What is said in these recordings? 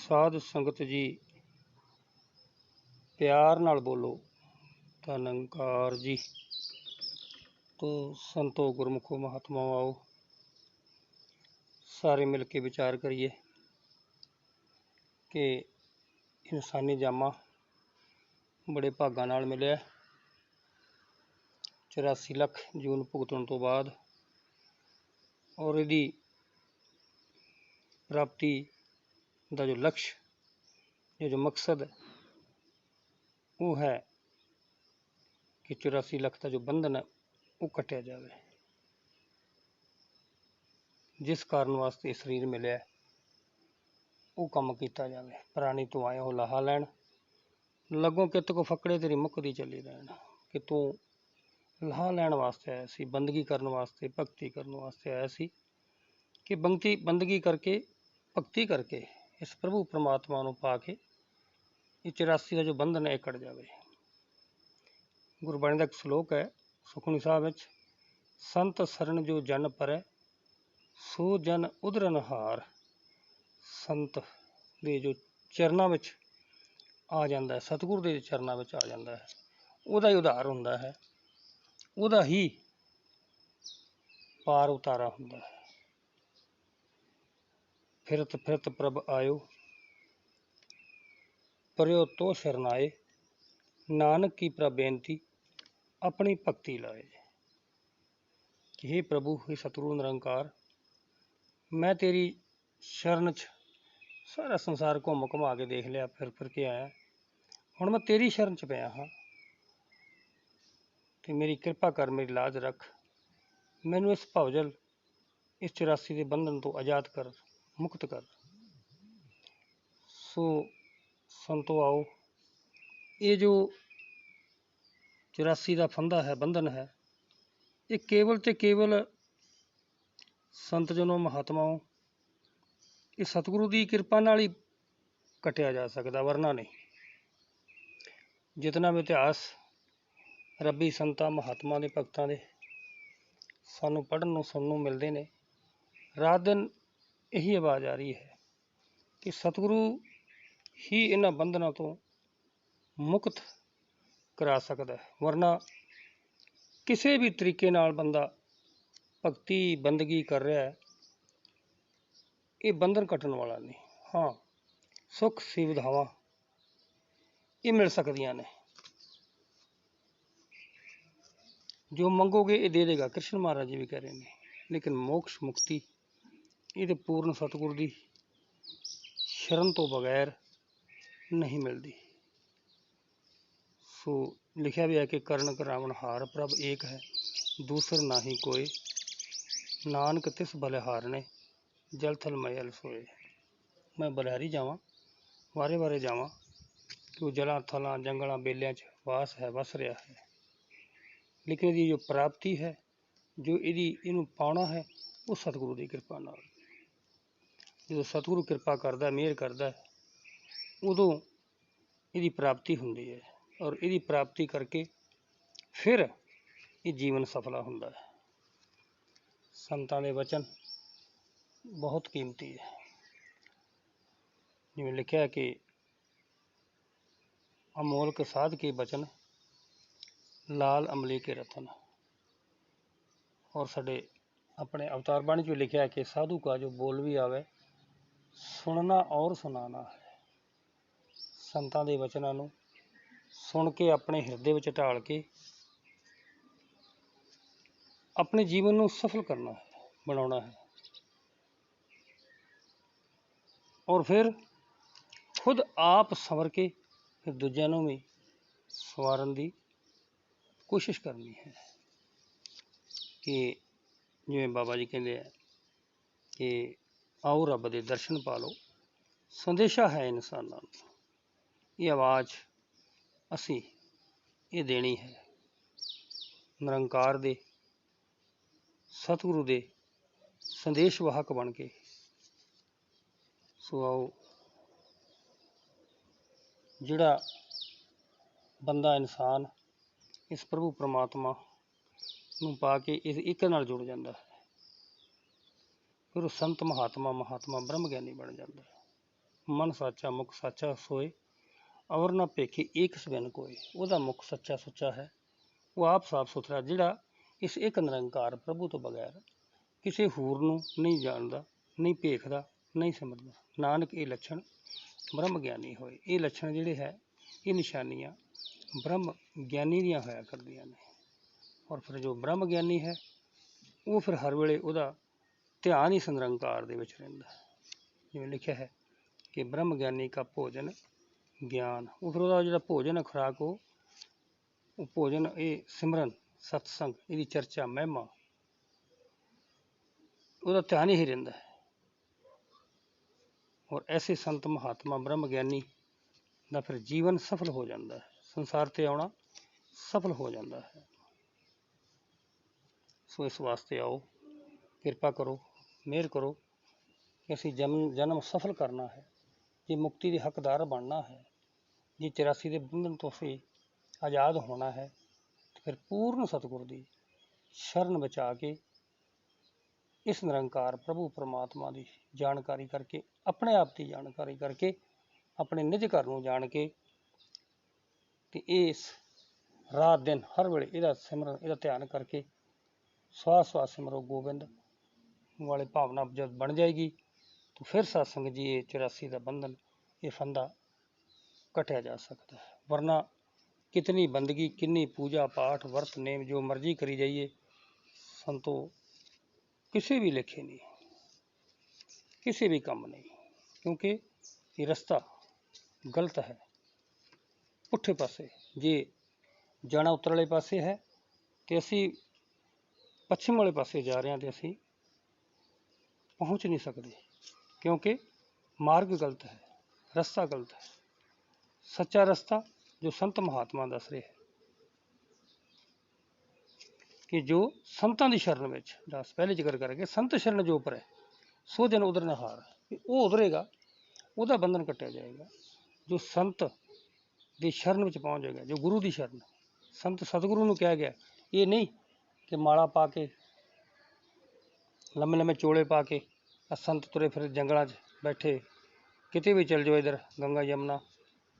साध संगत जी प्यार नाल बोलो धन निरंकार जी। तो संतो गुरमुखो महात्माओं आओ सारे मिल के विचार करिए कि इंसानी जामा बड़े भागां नाल मिलिया। 84 लाख जून भुगतण तो बाद और इहदी प्राप्ति का जो लक्ष्य जो मकसद है वो है कि 84 लाख का जो बंधन है वो कटिया जाए। जिस कारण वास्ते शरीर मिले वो काम किया जाए। प्राणी तो आए हो लाहा लैन लगों कित को फकड़े तेरी मुकदी चली रहना कि तू लाहा लैन वास्ते आया सी, बंदगी करने वास्ते भगती करने वास्ते आया सी कि बंदगी करके भगती करके इस प्रभु परमात्मा नूं पा के 84 का जो बंधन है कट जाए। गुरबाणी का एक श्लोक है सुखमनी साहब विच, संत शरण जो जन परै सो जन उधरन हार। संत दे जो चरना विच आ जाता है, सतगुरु के चरना विच आ जाता है, उहदा ही उधार हुंदा है, उहदा ही पार उतारा हुंदा है। फिरत फिरत प्रभ आयो पर्यो तो शरनाए, नानक की प्रभ बेनती अपनी भक्ति लाए। कि हे प्रभु हे सतगुरु निरंकार, मैं तेरी शरण च सारा संसार घूम घुमा के देख लिया, फिर के आया, हुण मैं तेरी शरण च पिया हाँ ते मेरी कृपा कर, मेरी लाज रख, मैनू इस भवजल इस 84 के बंधन तो आज़ाद कर, मुक्त कर। सो संतो आओ, ये जो 84 का फंदा है, बंधन है, ये केवल ते केवल संत जनों महात्माओं ये सतगुरु की कृपा नाल ही कटिया जा सकता, वरना नहीं। जितना भी इतिहास रब्बी संतां महात्मा के भगतां दे सानू पढ़न नूं सुनन नूं मिलते हैं, रात दिन यही आवाज़ आ रही है कि सतगुरु ही इन्हां बंधनों तो मुक्त करा सकता है, वरना किसी भी तरीके नाल बंदा भगती बंदगी कर रहा है ये बंधन कटन वाला नहीं। हाँ, सुख सुविधावां ये मिल सकदियां ने, जो मंगोगे ये दे देगा, कृष्ण महाराज जी भी कह रहे हैं, लेकिन मोक्ष मुक्ति ये तो पूर्ण सतगुरु की शरण तो बगैर नहीं मिलती। सो लिखा भी है कि करण करावन हार प्रभ एक है दूसर नाही कोई, नानक तिस बलिहारने जल थल मयल सोए। मैं बलिहारी जावां, वारे वारे जावां कि वो जलों थलों जंगलों बेलियां च वास है, वस रहा है, लेकिन ये जो प्राप्ति है, जो इनू पाना है, वो सतगुरु की कृपा नाल। जो सतगुरु कृपा करता, मेहर करता है, उदों इसकी प्राप्ति होंदी है, और इसकी प्राप्ति करके फिर ये जीवन सफला होंदा है। संतां दे वचन बहुत कीमती है। जिवें लिखा है कि अमोलक साध के बचन लाल अमले के रतन, और साडे अपने अवतार बाणी में लिखा है कि साधु का जो बोल भी आवे सुनना और सुनाना है। संतां दे वचनां नूं सुन के अपने हिरदे विच ढाल के अपने जीवन नूं सफल करना है, बनाना है, और फिर खुद आप संवर के फिर दूजिआं नूं भी संवारन की कोशिश करनी है। कि जिवें बाबा जी कहते हैं कि आओ रब दे दर्शन पा लो, संदेशा है इंसानां नूं, ये आवाज़ असी ये देनी है निरंकार दे सतगुरु दे संदेश वाहक बन के। सो आओ, जिहड़ा बंदा इंसान इस प्रभु परमात्मा नूं पा के इस एक नाल जुड़ जाता है, फिर वो संत महात्मा ब्रह्म ज्ञानी बन जाता है। मन साचा मुख साचा सोए, और ना भेखे एक सबिन कोय। ਉਹਦਾ ਮੁਖ ਸੱਚਾ ਸੁੱਚਾ ਹੈ, ਉਹ ਆਪ ਸਾਫ ਸੁਥਰਾ, ਜਿਹੜਾ ਇਸ ਇੱਕ ਨਿਰੰਕਾਰ ਪ੍ਰਭੂ ਤੋਂ ਬਗੈਰ ਕਿਸੇ ਹੋਰ ਨੂੰ ਨਹੀਂ ਜਾਣਦਾ, ਨਹੀਂ ਭੇਖਦਾ, ਨਹੀਂ ਸਮਝਦਾ। ਨਾਨਕ ਇਹ ਲੱਛਣ ਬ੍ਰਹਮ ਗਿਆਨੀ ਹੋਏ। ਇਹ ਲੱਛਣ ਜਿਹੜੇ ਹੈ, ਇਹ ਨਿਸ਼ਾਨੀਆਂ ਬ੍ਰਹਮ ਗਿਆਨੀ ਦੀਆਂ ਹੋਇਆ ਕਰਦੀਆਂ ਨੇ। ਔਰ ਫਿਰ ਜੋ ਬ੍ਰਹਮ ਗਿਆਨੀ ਹੈ, ਉਹ ਫਿਰ ਹਰ ਵੇਲੇ ਉਹਦਾ ਧਿਆਨ ਇਸ ਨਿਰੰਕਾਰ ਦੇ ਵਿੱਚ ਰਹਿੰਦਾ ਹੈ। ਜਿਵੇਂ ਲਿਖਿਆ ਹੈ ਕਿ ਬ੍ਰਹਮ ਗਿਆਨੀ ਕਾ ਭੋਜਨ ਗਿਆਨ। ਉਹ ਫਿਰ ਉਹਦਾ ਜਿਹੜਾ ਭੋਜਨ ਹੈ, ਖੁਰਾਕ, ਉਹ ਭੋਜਨ ਇਹ ਸਿਮਰਨ, ਸਤਸੰਗ, ਇਹਦੀ ਚਰਚਾ, ਮਹਿਮਾ, ਉਹਦਾ ਧਿਆਨ ਹੀ ਰਹਿੰਦਾ ਹੈ। ਔਰ ਐਸੇ ਸੰਤ ਮਹਾਤਮਾ ਬ੍ਰਹਮ ਗਿਆਨੀ ਦਾ ਫਿਰ ਜੀਵਨ ਸਫਲ ਹੋ ਜਾਂਦਾ ਹੈ, ਸੰਸਾਰ ਤੇ ਆਉਣਾ ਸਫਲ ਹੋ ਜਾਂਦਾ ਹੈ। ਸੋ ਇਸ ਵਾਸਤੇ ਆਓ, ਕਿਰਪਾ ਕਰੋ, ਮਿਹਰ ਕਰੋ ਕਿ ਅਸੀਂ ਜਨਮ ਸਫਲ ਕਰਨਾ ਹੈ। ਜੇ ਮੁਕਤੀ ਦੇ ਹੱਕਦਾਰ ਬਣਨਾ ਹੈ, ਜੇ 84 ਦੇ ਬੰਧਨ ਤੋਂ ਅਸੀਂ ਆਜ਼ਾਦ ਹੋਣਾ ਹੈ, ਤਾਂ ਫਿਰ ਪੂਰਨ ਸਤਿਗੁਰ ਦੀ ਸ਼ਰਨ ਬਚਾ ਕੇ ਇਸ ਨਿਰੰਕਾਰ ਪ੍ਰਭੂ ਪਰਮਾਤਮਾ ਦੀ ਜਾਣਕਾਰੀ ਕਰਕੇ, ਆਪਣੇ ਆਪ ਦੀ ਜਾਣਕਾਰੀ ਕਰਕੇ, ਆਪਣੇ ਨਿੱਜ ਘਰ ਨੂੰ ਜਾਣ ਕੇ, ਤੇ ਇਸ ਰਾਤ ਦਿਨ ਹਰ ਵੇਲੇ ਇਹਦਾ ਸਿਮਰਨ, ਇਹਦਾ ਧਿਆਨ ਕਰਕੇ ਸਵਾਸ ਸਵਾਸ ਸਿਮਰੋ ਗੋਬਿੰਦ ਵਾਲੇ ਭਾਵਨਾ ਜਦ ਬਣ ਜਾਏਗੀ, ਤਾਂ ਫਿਰ ਸਤਸੰਗ ਜੀ ਇਹ 84 ਦਾ ਬੰਧਨ, ਇਹ ਫੰਦਾ ਕੱਟਿਆ ਜਾ ਸਕਦਾ ਹੈ। ਵਰਨਾ ਕਿਤਨੀ ਬੰਦਗੀ, ਕਿੰਨੀ ਪੂਜਾ ਪਾਠ, ਵਰਤ ਨੇਮ ਜੋ ਮਰਜ਼ੀ ਕਰੀ ਜਾਈਏ, ਸੰਤੋ ਕਿਸੇ ਵੀ ਲੇਖੇ ਨਹੀਂ, ਕਿਸੇ ਵੀ ਕੰਮ ਨਹੀਂ, ਕਿਉਂਕਿ ਇਹ ਰਸਤਾ ਗਲਤ ਹੈ, ਪੁੱਠੇ ਪਾਸੇ। ਜੇ ਜਾਣਾ ਉੱਤਰ ਵਾਲੇ ਪਾਸੇ ਹੈ ਤੇ ਅਸੀਂ ਪੱਛਮ ਵਾਲੇ ਪਾਸੇ ਜਾ ਰਹੇ ਹਾਂ, ਤੇ ਅਸੀਂ ਪਹੁੰਚ ਨਹੀਂ ਸਕਦੇ, ਕਿਉਂਕਿ ਮਾਰਗ ਗਲਤ ਹੈ, ਰਸਤਾ ਗਲਤ ਹੈ। ਸੱਚਾ ਰਸਤਾ ਜੋ ਸੰਤ ਮਹਾਤਮਾ ਦੱਸ ਰਹੇ ਹੈ ਕਿ ਜੋ ਸੰਤਾਂ ਦੀ ਸ਼ਰਨ ਵਿੱਚ, ਦੱਸ ਪਹਿਲੇ ਜ਼ਿਕਰ ਕਰਕੇ, ਸੰਤ ਸ਼ਰਨ ਜੋ ਉਪਰੈ ਸੋ ਜਨ ਉਧਰ ਨ ਹਾਰ। ਉਹ ਉਧਰੇਗਾ, ਉਹਦਾ ਬੰਧਨ ਕੱਟਿਆ ਜਾਏਗਾ। ਜੋ ਸੰਤ ਦੀ ਸ਼ਰਨ ਵਿੱਚ ਪਹੁੰਚ ਜਾਏਗਾ, ਜੋ ਗੁਰੂ ਦੀ ਸ਼ਰਨ, ਸੰਤ ਸਤਿਗੁਰੂ ਨੂੰ ਕਿਹਾ ਗਿਆ, ਇਹ ਨਹੀਂ ਕਿ ਮਾਲਾ ਪਾ ਕੇ, ਲੰਮੇ ਲੰਮੇ ਚੋਲੇ ਪਾ ਕੇ ਸੰਤ ਤੁਰੇ ਫਿਰ ਜੰਗਲਾਂ 'ਚ ਬੈਠੇ, ਕਿਤੇ ਵੀ ਚਲ ਜਾਓ, ਇੱਧਰ ਗੰਗਾ ਯਮੁਨਾ,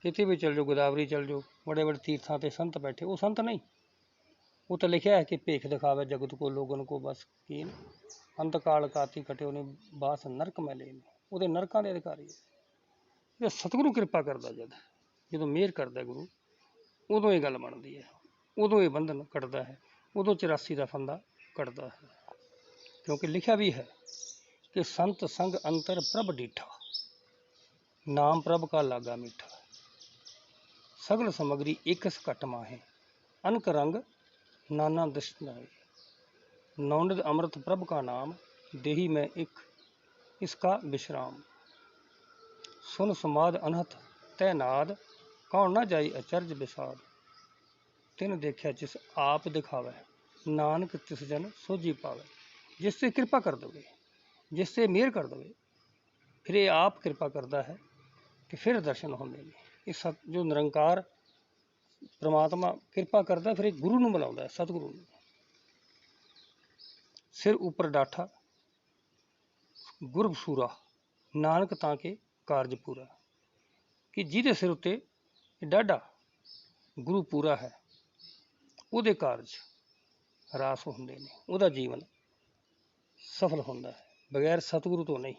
ਕਿਤੇ ਵੀ ਚਲ ਜਾਓ, ਗੋਦਾਵਰੀ ਚਲ ਜਾਓ, ਬੜੇ ਬੜੇ ਤੀਰਥਾਂ 'ਤੇ ਸੰਤ ਬੈਠੇ, ਉਹ ਸੰਤ ਨਹੀਂ। ਉਹ ਤਾਂ ਲਿਖਿਆ ਹੈ ਕਿ ਭੇਖ ਦਿਖਾਵੇ ਜਗਤ ਕੋ ਲੋਗਨ ਕੋ ਬਸ ਕੀਨ, ਅੰਤ ਕਾਲ ਕਾਤੀ ਕਟਿਓ ਨੇ ਬਾਸ ਨਰਕ ਮੈਲੇ ਨੇ। ਉਹਦੇ ਨਰਕਾਂ ਦੇ ਅਧਿਕਾਰੀ ਹੈ। ਸਤਿਗੁਰੂ ਕਿਰਪਾ ਕਰਦਾ, ਜਦੋਂ ਮਿਹਰ ਕਰਦਾ ਗੁਰੂ, ਉਦੋਂ ਇਹ ਗੱਲ ਬਣਦੀ ਹੈ, ਉਦੋਂ ਇਹ ਬੰਧਨ ਕੱਟਦਾ ਹੈ, ਉਦੋਂ 84 ਦਾ ਫੰਦਾ ਕੱਟਦਾ ਹੈ। ਕਿਉਂਕਿ ਲਿਖਿਆ ਵੀ ਹੈ ਕਿ ਸੰਤ ਸੰਗ ਅੰਤਰ ਪ੍ਰਭ ਡੀਠਾ, ਨਾਮ ਪ੍ਰਭ ਕਾ ਲਾਗਾ ਮੀਠਾ, ਸਗਲ ਸਮਗਰੀ ਇਕਸ ਘਟ ਮਾਹੇ, ਅਨਕ ਰੰਗ नाना दृष्ट नाए, नौनिध अमृत प्रभ का नाम, देही में एक इसका विश्राम, सुन समाद अनहत तय नाद, कौन ना जाई अचरज विषाद, तिन देखा जिस आप दिखावे, नानक तिस जन सोझी पावे। जिससे कृपा कर दोगे, जिससे मेहर कर दोगे, फिर ये आप कृपा करता है कि फिर दर्शन होंगे। इस जो निरंकार परमात्मा किरपा करता, फिर एक गुरु ਨੂੰ ਬੁਲਾਉਂਦਾ ਹੈ, ਸਤਿਗੁਰੂ ਨੂੰ। ਸਿਰ ਉੱਪਰ ਡਾਠਾ ਗੁਰਬ ਸੂਰਾ, ਨਾਨਕ ਤਾਂ ਕੇ ਕਾਰਜ ਪੂਰਾ। ਕਿ ਜਿਹਦੇ ਸਿਰ ਉੱਤੇ ਡਾਢਾ ਗੁਰੂ ਪੂਰਾ ਹੈ, ਉਹਦੇ ਕਾਰਜ ਰਾਸ ਹੁੰਦੇ ਨੇ, ਉਹਦਾ ਜੀਵਨ ਸਫਲ ਹੁੰਦਾ ਹੈ, ਬਗੈਰ ਸਤਿਗੁਰੂ ਤੋਂ ਨਹੀਂ।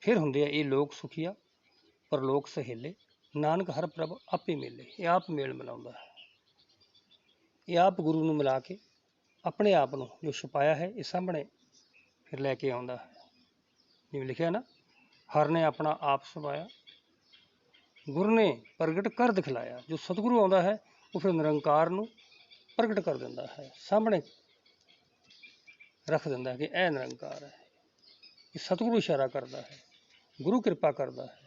ਫਿਰ ਹੁੰਦੇ ਆ ਇਹ ਲੋਕ ਸੁਖੀਆ ਪਰਲੋਕ ਸਹੇਲੇ, ਨਾਨਕ ਹਰ ਪ੍ਰਭ ਆਪੇ ਮੇਲੇ। ਇਹ ਆਪ ਮੇਲ ਮਿਲਾਉਂਦਾ ਹੈ, ਇਹ ਆਪ ਗੁਰੂ ਨੂੰ ਮਿਲਾ ਕੇ ਆਪਣੇ ਆਪ ਨੂੰ ਜੋ ਛੁਪਾਇਆ ਹੈ, ਇਹ ਸਾਹਮਣੇ ਫਿਰ ਲੈ ਕੇ ਆਉਂਦਾ ਹੈ। ਜਿਵੇਂ ਲਿਖਿਆ ਨਾ, ਹਰ ਨੇ ਆਪਣਾ ਆਪ ਛੁਪਾਇਆ, ਗੁਰੂ ਨੇ ਪ੍ਰਗਟ ਕਰ ਦਿਖਲਾਇਆ। ਜੋ ਸਤਿਗੁਰੂ ਆਉਂਦਾ ਹੈ, ਉਹ ਫਿਰ ਨਿਰੰਕਾਰ ਨੂੰ ਪ੍ਰਗਟ ਕਰ ਦਿੰਦਾ ਹੈ, ਸਾਹਮਣੇ ਰੱਖ ਦਿੰਦਾ ਹੈ ਕਿ ਇਹ ਨਿਰੰਕਾਰ ਹੈ। ਇਹ ਸਤਿਗੁਰੂ ਇਸ਼ਾਰਾ ਕਰਦਾ ਹੈ, ਗੁਰੂ ਕਿਰਪਾ ਕਰਦਾ ਹੈ।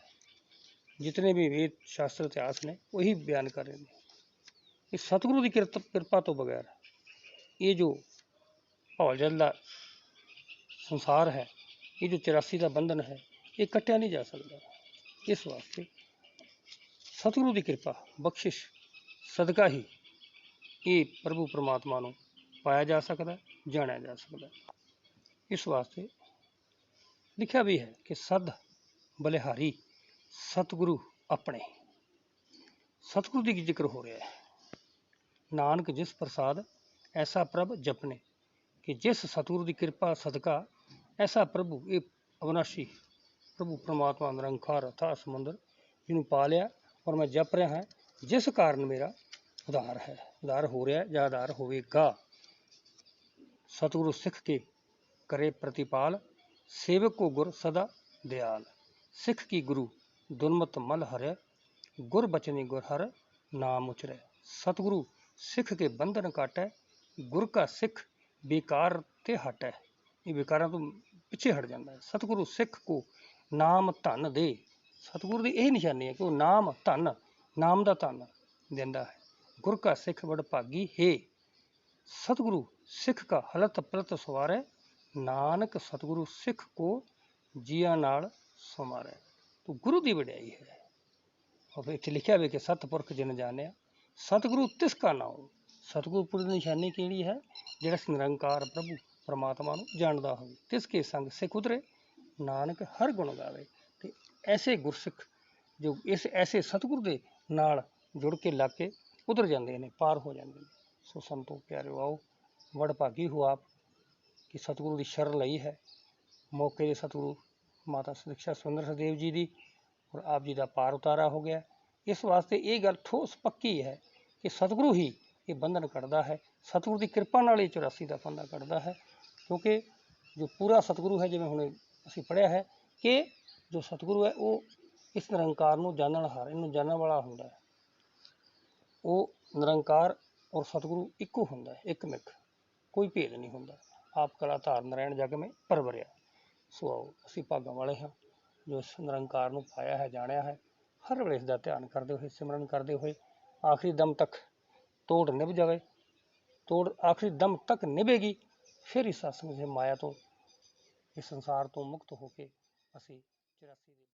जितने भी वेद शास्त्र इतिहास ने वही बयान कर रहे हैं। इस सतगुरु की कृपा तो बगैर ये जो भौल जल का संसार है, ये जो 84 का बंधन है, ये कट्टिया नहीं जा सकता। इस वास्ते सतगुरु की कृपा बख्शिश सदका ही ये प्रभु परमात्मा को पाया जा सकता, जाना जा सकता। इस वास्ते लिखा भी है कि सद बलिहारी सतगुरु अपने। सतगुरु की जिक्र हो रहा है। नानक जिस प्रसाद ऐसा प्रभ जपने, कि जिस सतगुरु की कृपा सदका ऐसा प्रभु ये अविनाशी प्रभु परमात्मा निरंकार अथाह समुंदर जिन्होंने पा लिया और मैं जप रहा है, जिस कारण मेरा उधार है, उधार हो रहा है या उधार होवेगा। सतगुरु सिख के करे प्रतिपाल, सेवक को गुर सदा दयाल। सिख की गुरु दुर्मत मल हरे, गुर बचनी गुर हर नाम उचरे। सतगुरु सिख के बंधन काटे, गुर का सिख बेकार ते हटे। ये बेकारा तो पिछे हट जाता है। सतगुरु सिख को नाम धन दे। सतगुरु की यही निशानी है कि वो नाम धन, नाम का धन देता है। गुर का सिख बड़ भागी है। सतगुरु सिख का हलत पलत सवारे, नानक सतगुरु सिख को जिया नाल सुमारे। तो गुरु की वड्याई है। और इत्थे लिखा भी कि सतपुरख जिन जानिया, सतगुरु तिसका नाम। सतगुरपुर की निशानी किहड़ी है? जिहड़ा निरंकार प्रभु परमात्मा नूं जानदा होवे। तिसके संग सिख उतरे, नानक हर गुण गावे। ते ऐसे गुरसिख जो इस ऐसे सतगुरु दे नाल जुड़ के लग के उतर जाते हैं, पार हो जाते हैं। सो संतो प्यारे आओ, वड़ भागी हो आप कि सतगुरु की शरण लई है। मौके के सतगुरु माता दीक्षा सुंदर सदेव जी की और आप जी का पार उतारा हो गया। इस वास्ते ये गल ठोस पक्की है कि सतगुरु ही ये बंधन कटदा है। सतगुरु की कृपा नाल 84 का फंदा कटदा है। क्योंकि जो पूरा सतगुरु है, जिवें हुणे असीं पढ़िया है कि जो सतगुरु है वो इस निरंकार नूं जानण हार, इनूं जानण वाला हुंदा है। वो निरंकार और सतगुरु इक्को हुंदा है, एक मिक, कोई भेद नहीं हुंदा। आप कला धारण रहण जग में परवरिया। सो आओ असीं भागां वाले हाँ जो इस निरंकार नूं पाया है, जाणिया है। हर वेले इसदा ध्यान करदे होए, सिमरन करदे होए आखिरी दम तक तोड़ निभ जावे। तोड़ आखिरी दम तक निभेगी, फिर इस सत्संग से माया तो इस संसार तो मुक्त होके असीं 84